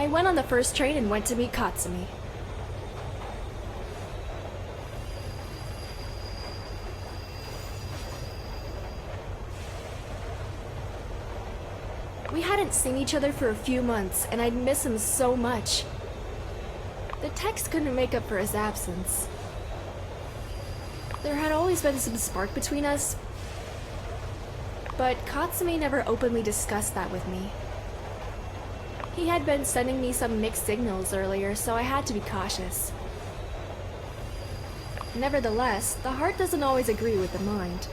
I went on the first train and went to meet Katsumi. We hadn't seen each other for a few months, and I'd miss him so much. The text couldn't make up for his absence. There had always been some spark between us, but Katsumi never openly discussed that with me. He had been sending me some mixed signals earlier, so I had to be cautious. Nevertheless, the heart doesn't always agree with the mind.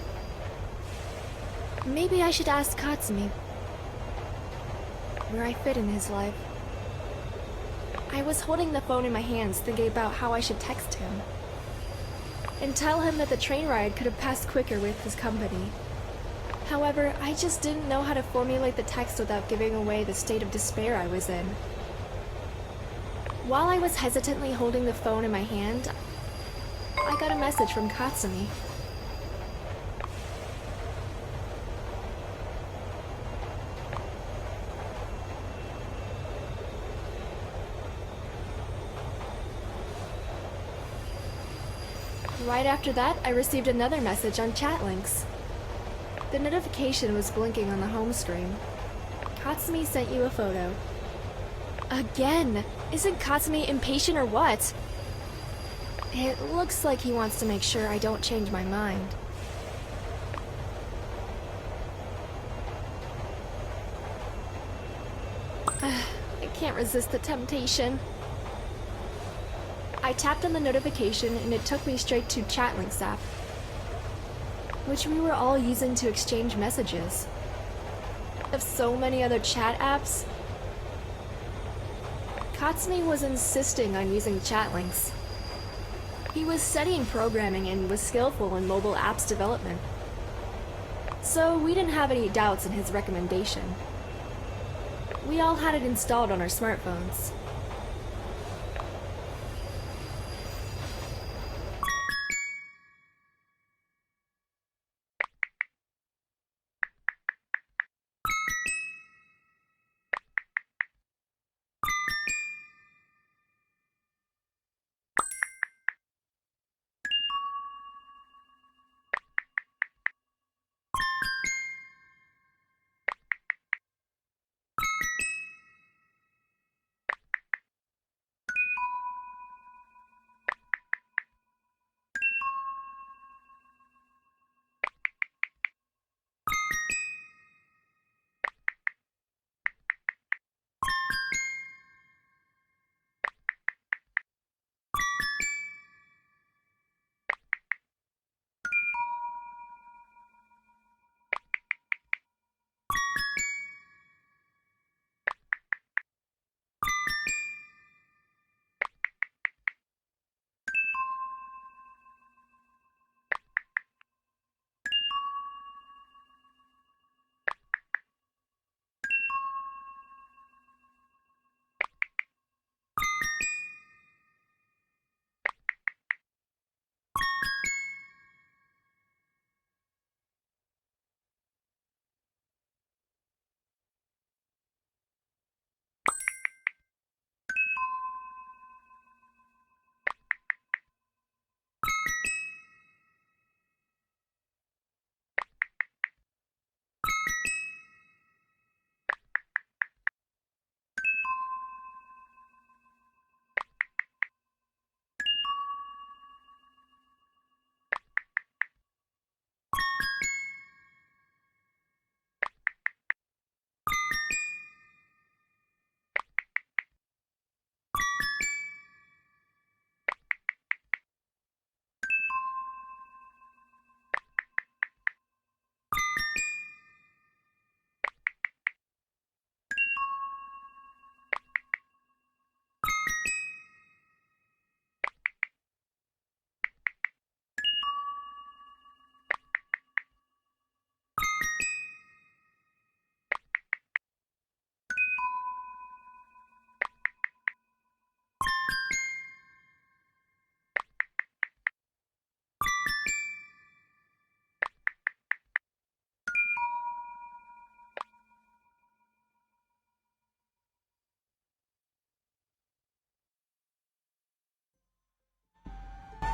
Maybe I should ask Katsumi where I fit in his life. I was holding the phone in my hands, thinking about how I should text him and tell him that the train ride could have passed quicker with his company. However, I just didn't know how to formulate the text without giving away the state of despair I was in. While I was hesitantly holding the phone in my hand, I got a message from Katsumi. Right after that, I received another message on ChatLinx. The notification was blinking on the home screen. Katsumi sent you a photo. Again! Isn't Katsumi impatient or what? It looks like he wants to make sure I don't change my mind. I can't resist the temptation. I tapped on the notification and it took me straight to ChatLinx app, which we were all using to exchange messages. Of so many other chat apps, Katsumi was insisting on using ChatLinx. He was studying programming and was skillful in mobile apps development, so we didn't have any doubts in his recommendation. We all had it installed on our smartphones.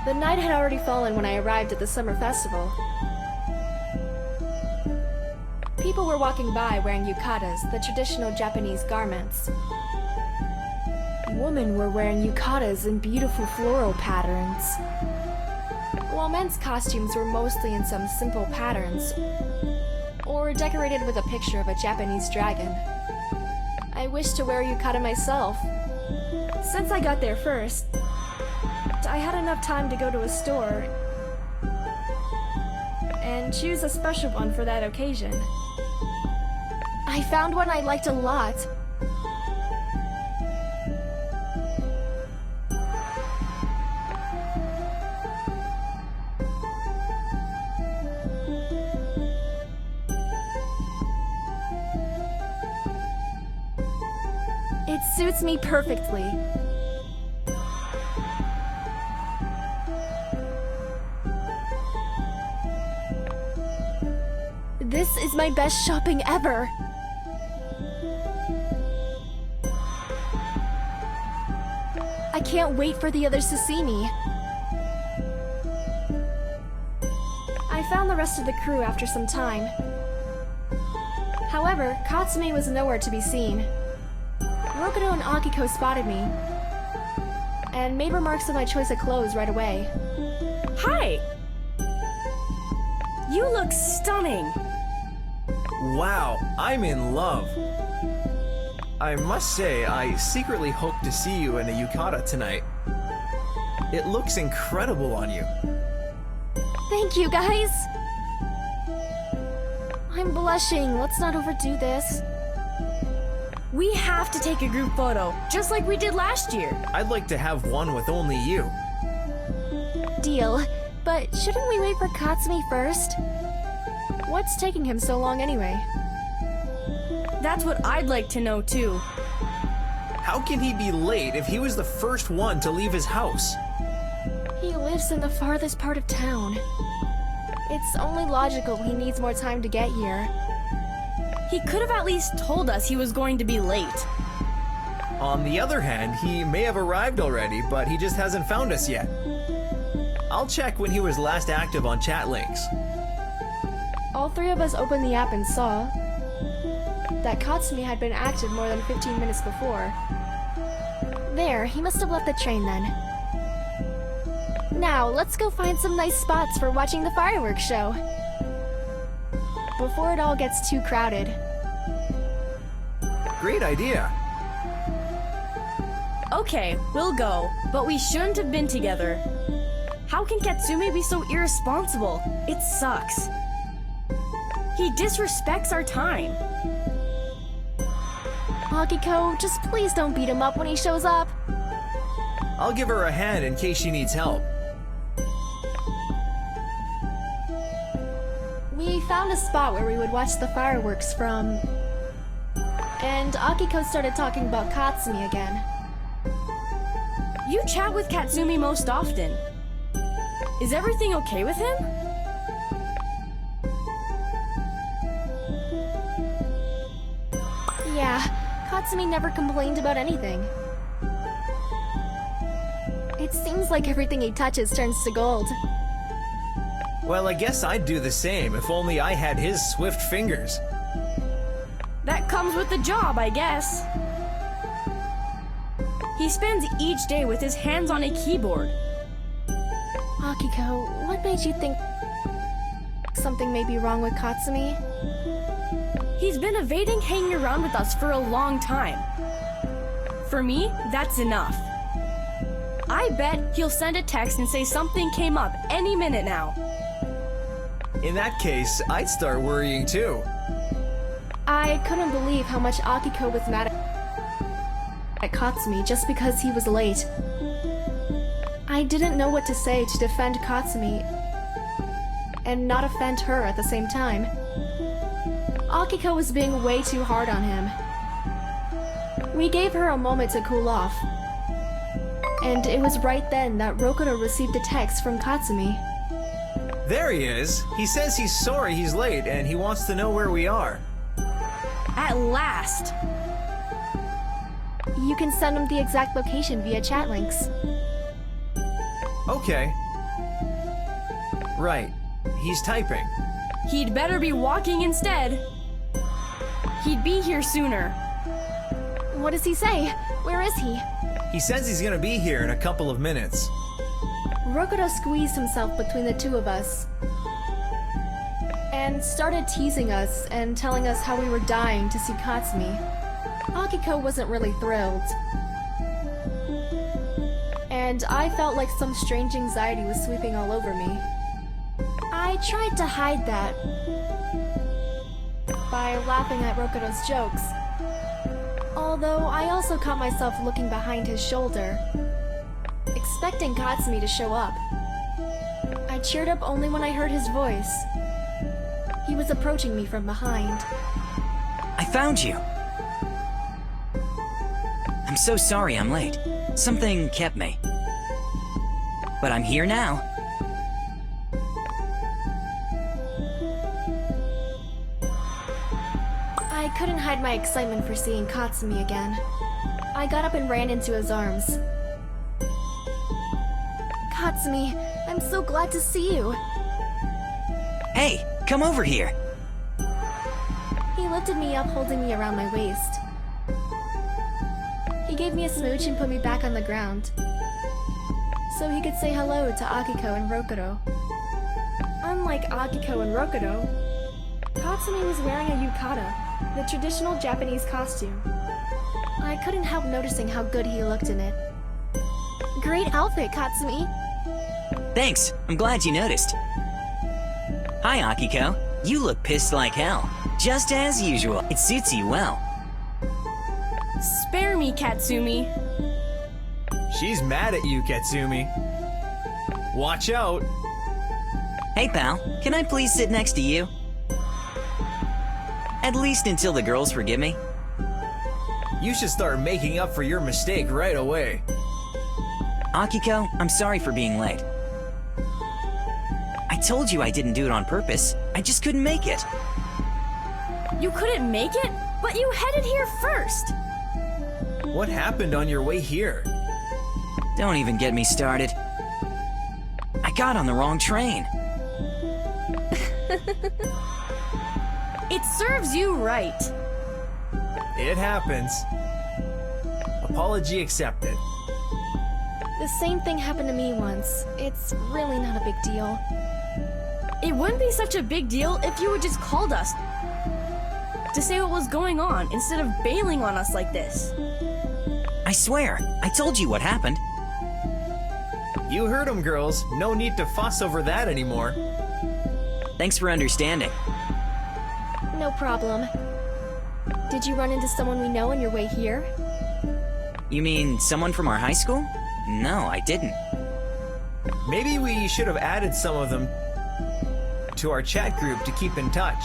The night had already fallen when I arrived at the summer festival. People were walking by wearing yukatas, the traditional Japanese garments. Women were wearing yukatas in beautiful floral patterns, while men's costumes were mostly in some simple patterns, or decorated with a picture of a Japanese dragon. I wished to wear a yukata myself. Since I got there first, I had enough time to go to a store and choose a special one for that occasion. I found one I liked a lot. It suits me perfectly. This is my best shopping ever. I can't wait for the others to see me. I found the rest of the crew after some time. However, Katsumi was nowhere to be seen. Rokuto and Akiko spotted me and made remarks on my choice of clothes right away. Hi! You look stunning! Wow, I'm in love. I must say, I secretly hope to see you in a yukata tonight. It looks incredible on you. Thank you, guys! I'm blushing. Let's not overdo this. We have to take a group photo, just like we did last year. I'd like to have one with only you. Deal. But shouldn't we wait for Katsumi first? What's taking him so long anyway? That's what I'd like to know too. How can he be late if he was the first one to leave his house? He lives in the farthest part of town. It's only logical he needs more time to get here. He could have at least told us he was going to be late. On the other hand, he may have arrived already, but he just hasn't found us yet. I'll check when he was last active on ChatLinx. All three of us opened the app and saw that Katsumi had been active more than 15 minutes before. There, he must have left the train then. Now, let's go find some nice spots for watching the fireworks show before it all gets too crowded. Great idea. Okay, we'll go, but we shouldn't have been together. How can Katsumi be so irresponsible? It sucks. He disrespects our time. Akiko, just please don't beat him up when he shows up. I'll give her a hand in case she needs help. We found a spot where we would watch the fireworks from, and Akiko started talking about Katsumi again. You chat with Katsumi most often. Is everything okay with him? Yeah, Katsumi never complained about anything. It seems like everything he touches turns to gold. Well, I guess I'd do the same if only I had his swift fingers. That comes with the job, I guess. He spends each day with his hands on a keyboard. Akiko, what made you think something may be wrong with Katsumi? He's been evading hanging around with us for a long time. For me, that's enough. I bet he'll send a text and say something came up any minute now. In that case, I'd start worrying too. I couldn't believe how much Akiko was mad at Katsumi just because he was late. I didn't know what to say to defend Katsumi and not offend her at the same time. Akiko was being way too hard on him. We gave her a moment to cool off. And it was right then that Rokuto received a text from Katsumi. There he is. He says he's sorry he's late and he wants to know where we are. At last! You can send him the exact location via ChatLinx. Okay, Right. He's typing. He'd better be walking instead. He'd be here sooner. What does he say? Where is he? He says he's gonna be here in a couple of minutes. Rokuto squeezed himself between the two of us and started teasing us and telling us how we were dying to see Katsumi. Akiko wasn't really thrilled, and I felt like some strange anxiety was sweeping all over me. I tried to hide that by laughing at Rokuto's jokes, although I also caught myself looking behind his shoulder, expecting Katsumi to show up. I cheered up only when I heard his voice. He was approaching me from behind. I found you! I'm so sorry I'm late. Something kept me. But I'm here now. I couldn't hide my excitement for seeing Katsumi again. I got up and ran into his arms. Katsumi, I'm so glad to see you. Hey, come over here! He lifted me up, holding me around my waist. He gave me a smooch and put me back on the ground, so he could say hello to Akiko and Rokuto. Unlike Akiko and Rokuto, Katsumi was wearing a yukata, the traditional Japanese costume. I couldn't help noticing how good he looked in it. Great outfit, Katsumi! Thanks, I'm glad you noticed. Hi, Akiko. You look pissed like hell. Just as usual. It suits you well. Spare me, Katsumi. She's mad at you, Katsumi. Watch out! Hey, pal, can I please sit next to you? At least until the girls forgive me. You should start making up for your mistake right away. Akiko, I'm sorry for being late. I told you I didn't do it on purpose. I just couldn't make it. You couldn't make it? But you headed here first! What happened on your way here? Don't even get me started. I got on the wrong train. It serves you right. It happens. Apology accepted. The same thing happened to me once. It's really not a big deal. It wouldn't be such a big deal if you had just called us to say what was going on instead of bailing on us like this. I swear, I told you what happened. You heard him, girls. No need to fuss over that anymore. Thanks for understanding. No problem. Did you run into someone we know on your way here? You mean someone from our high school? No, I didn't. Maybe we should have added some of them to our chat group to keep in touch.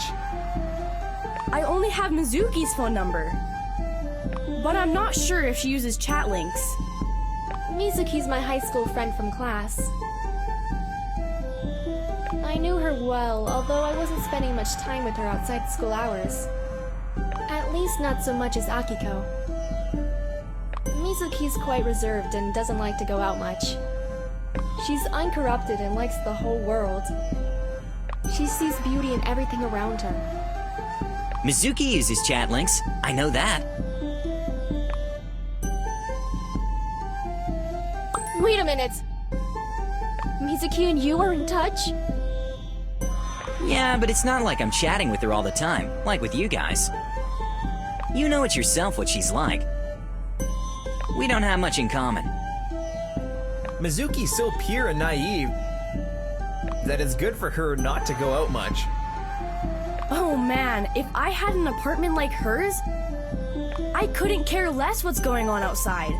I only have Mizuki's phone number, but I'm not sure if she uses ChatLinx. Mizuki's my high school friend from class. I knew her well, although I wasn't spending much time with her outside school hours. At least not so much as Akiko. Mizuki's quite reserved and doesn't like to go out much. She's uncorrupted and likes the whole world. She sees beauty in everything around her. Mizuki uses ChatLinx. I know that. Wait a minute! Mizuki and you are in touch? Yeah, but it's not like I'm chatting with her all the time, like with you guys. You know it yourself what she's like. We don't have much in common. Mizuki's so pure and naive that it's good for her not to go out much. Oh man, if I had an apartment like hers, I couldn't care less what's going on outside.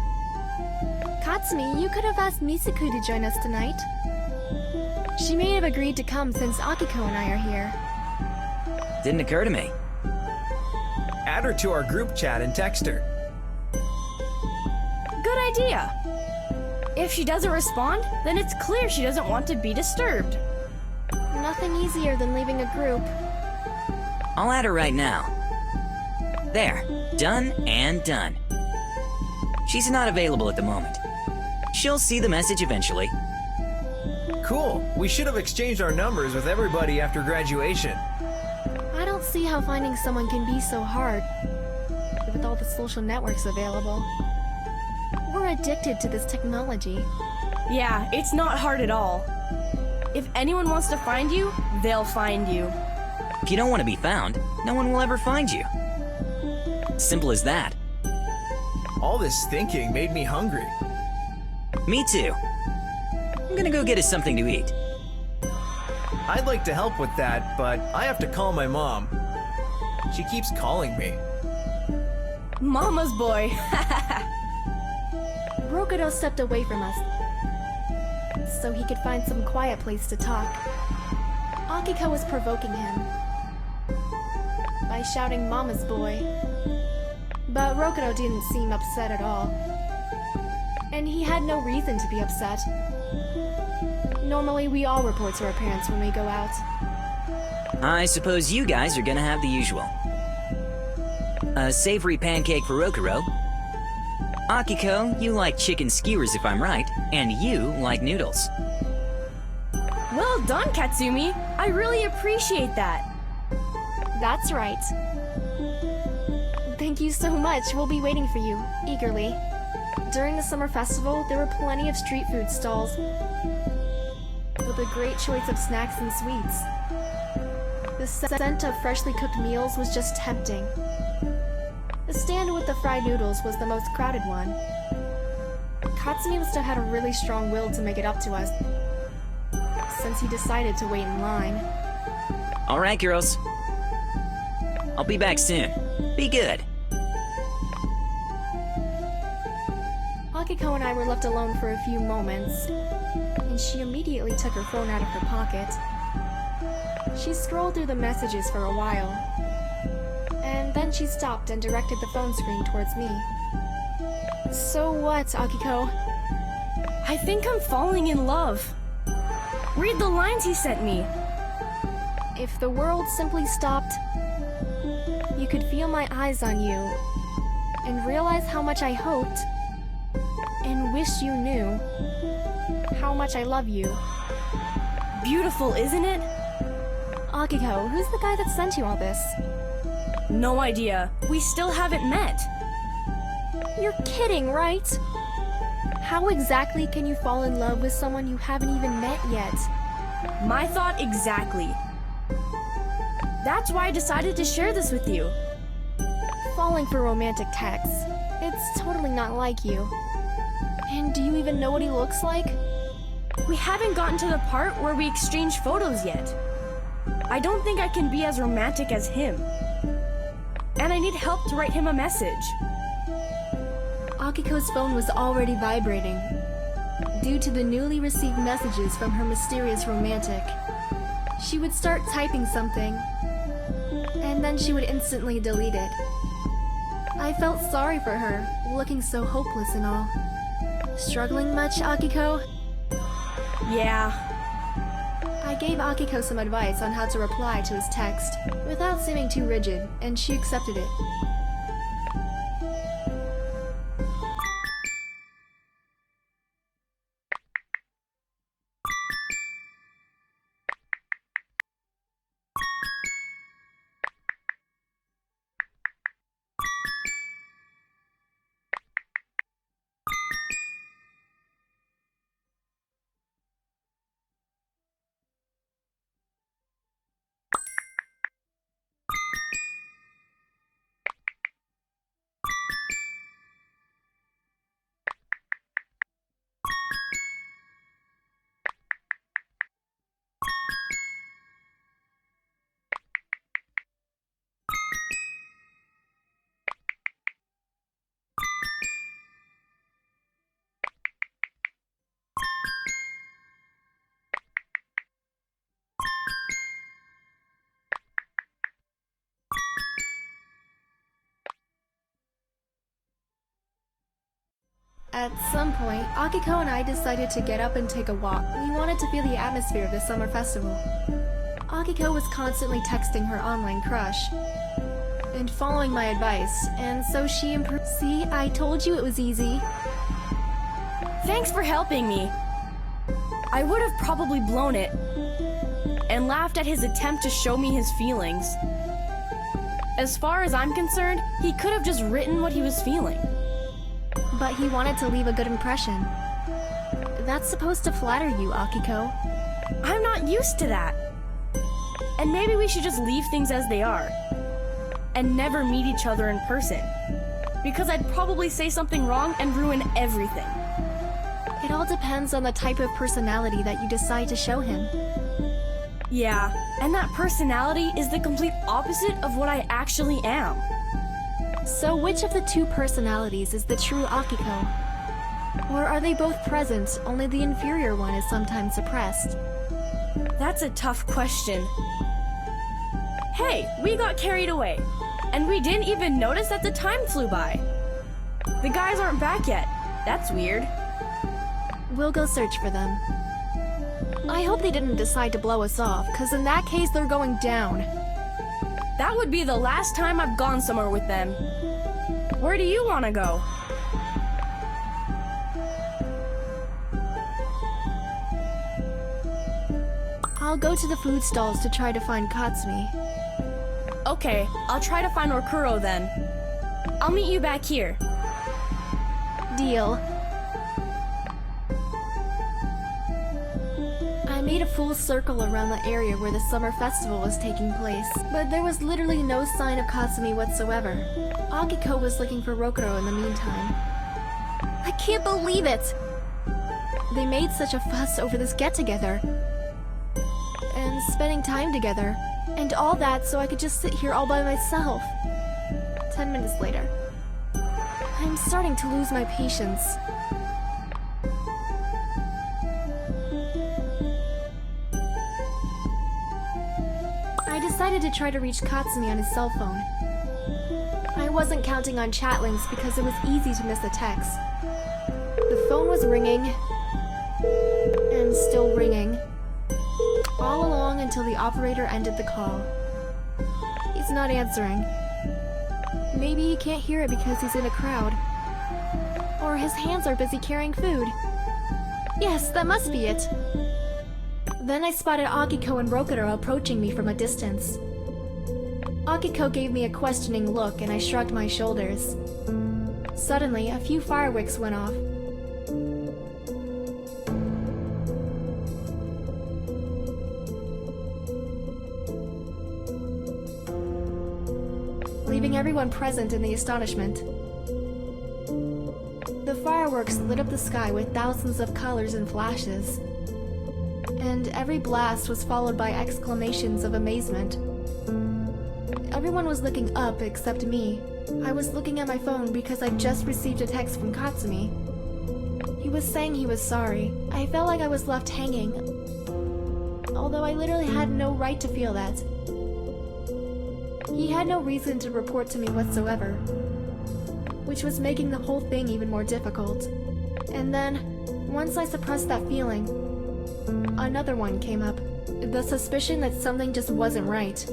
Katsumi, you could have asked Mizuki to join us tonight. She may have agreed to come since Akiko and I are here. Didn't occur to me. Add her to our group chat and text her. Good idea. If she doesn't respond, then it's clear she doesn't want to be disturbed. Nothing easier than leaving a group. I'll add her right now. There, done and done. She's not available at the moment. She'll see the message eventually. Cool. We should have exchanged our numbers with everybody after graduation. I don't see how finding someone can be so hard with all the social networks available. We're addicted to this technology. Yeah, it's not hard at all. If anyone wants to find you, they'll find you. If you don't want to be found, no one will ever find you. Simple as that. All this thinking made me hungry. Me too. I'm gonna go get us something to eat. I'd like to help with that, but I have to call my mom. She keeps calling me. Mama's boy. Rokudo stepped away from us so he could find some quiet place to talk. Akiko was provoking him by shouting "Mama's boy," but Rokudo didn't seem upset at all. And he had no reason to be upset. Normally, we all report to our parents when we go out. I suppose you guys are gonna have the usual. A savory pancake for Rokuro. Akiko, you like chicken skewers if I'm right, and you like noodles. Well done, Katsumi. I really appreciate that. That's right. Thank you so much. We'll be waiting for you, eagerly. During the summer festival, there were plenty of street food stalls with a great choice of snacks and sweets. The scent of freshly cooked meals was just tempting. The stand with the fried noodles was the most crowded one. Katsumi must have had a really strong will to make it up to us, since he decided to wait in line. All right, girls. I'll be back soon. Be good. Akiko and I were left alone for a few moments, and she immediately took her phone out of her pocket. She scrolled through the messages for a while, and then she stopped and directed the phone screen towards me. So what, Akiko? I think I'm falling in love. Read the lines he sent me. If the world simply stopped, you could feel my eyes on you, and realize how much I hoped, and wish you knew how much I love you. Beautiful, isn't it? Akiko, who's the guy that sent you all this? No idea. We still haven't met. You're kidding, right? How exactly can you fall in love with someone you haven't even met yet? My thought exactly. That's why I decided to share this with you. Falling for romantic texts. It's totally not like you. And do you even know what he looks like? We haven't gotten to the part where we exchange photos yet. I don't think I can be as romantic as him. And I need help to write him a message. Akiko's phone was already vibrating due to the newly received messages from her mysterious romantic. She would start typing something, and then she would instantly delete it. I felt sorry for her, looking so hopeless and all. Struggling much, Akiko? Yeah. I gave Akiko some advice on how to reply to his text without seeming too rigid, and she accepted it. At some point, Akiko and I decided to get up and take a walk. We wanted to feel the atmosphere of the summer festival. Akiko was constantly texting her online crush and following my advice, and so she improved. See, I told you it was easy. Thanks for helping me. I would have probably blown it and laughed at his attempt to show me his feelings. As far as I'm concerned, he could have just written what he was feeling. But he wanted to leave a good impression. That's supposed to flatter you, Akiko. I'm not used to that. And maybe we should just leave things as they are and never meet each other in person, because I'd probably say something wrong and ruin everything. It all depends on the type of personality that you decide to show him. Yeah, and that personality is the complete opposite of what I actually am. So which of the two personalities is the true Akiko? Or are they both present, only the inferior one is sometimes suppressed? That's a tough question. Hey, we got carried away, and we didn't even notice that the time flew by. The guys aren't back yet. That's weird. We'll go search for them. I hope they didn't decide to blow us off, because in that case they're going down. That would be the last time I've gone somewhere with them. Where do you want to go? I'll go to the food stalls to try to find Katsumi. Okay, I'll try to find Rokuro then. I'll meet you back here. Deal. I made a full circle around the area where the summer festival was taking place, but there was literally no sign of Katsumi whatsoever. Akiko was looking for Rokuro in the meantime. I can't believe it! They made such a fuss over this get-together. And spending time together, and all that so I could just sit here all by myself. 10 minutes later. I'm starting to lose my patience. I decided to try to reach Katsumi on his cell phone. I wasn't counting on ChatLinx because it was easy to miss a text. The phone was ringing, and still ringing, all along until the operator ended the call. He's not answering. Maybe he can't hear it because he's in a crowd. Or his hands are busy carrying food. Yes, that must be it. Then I spotted Akiko and Rokuro approaching me from a distance. Akiko gave me a questioning look and I shrugged my shoulders. Suddenly, a few fireworks went off. Leaving everyone present in the astonishment. The fireworks lit up the sky with thousands of colors and flashes. And every blast was followed by exclamations of amazement. Everyone was looking up except me. I was looking at my phone because I'd just received a text from Katsumi. He was saying he was sorry. I felt like I was left hanging, although I literally had no right to feel that. He had no reason to report to me whatsoever, which was making the whole thing even more difficult. And then, once I suppressed that feeling, another one came up. The suspicion that something just wasn't right.